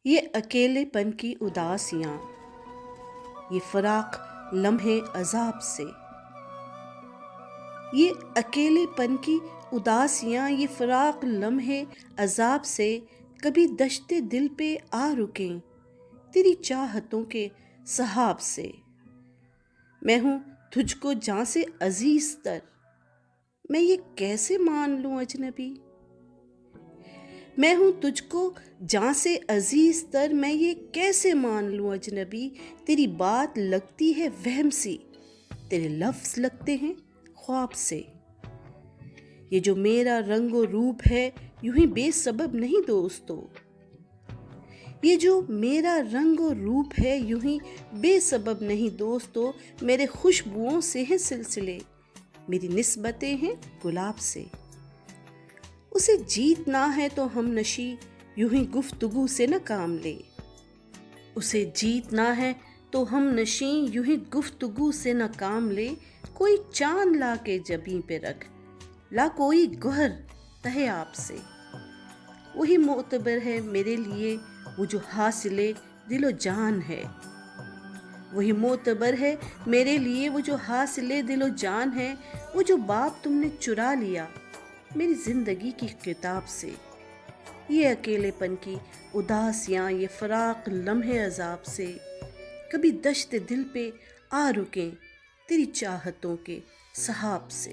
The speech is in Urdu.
یہ اکیلے پن کی اداسیاں، یہ فراق لمحے عذاب سے، یہ اکیلے پن کی اداسیاں، یہ فراق لمحے عذاب سے کبھی دشت دل پہ آ رکیں تیری چاہتوں کے سحاب سے۔ میں ہوں تجھ کو جاں سے عزیز تر، میں یہ کیسے مان لوں اجنبی؟ میں ہوں تجھ کو جاں سے عزیز تر، میں یہ کیسے مان لوں اجنبی؟ تیری بات لگتی ہے وہم سی، تیرے لفظ لگتے ہیں خواب سے۔ یہ جو میرا رنگ و روپ ہے یوں ہی بے سبب نہیں دوستو، یہ جو میرا رنگ و روپ ہے یوں ہی بے سبب نہیں دوستو، میرے خوشبوؤں سے ہیں سلسلے، میری نسبتیں ہیں گلاب سے۔ اسے جیتنا ہے تو ہم نشیں یوں ہی گفتگو سے نہ کام لے، اسے جیتنا ہے تو ہم نشیں یوں ہی گفتگو سے نہ کام لے۔ کوئی چاند لا کے جبیں پہ رکھ، لا کوئی گوہر تہہ آب سے، وہی معتبر ہے میرے لیے وہ جو حاصل دل و جان ہے، وہی معتبر ہے میرے لیے وہ جو حاصل دل و جان ہے، وہ جو باب تم نے چرا لیا میری زندگی کی کتاب سے۔ یہ اکیلے پن کی اداسیاں، یہ فراق لمحے عذاب سے کبھی دشت دل پہ آ رکیں تیری چاہتوں کے سحاب سے۔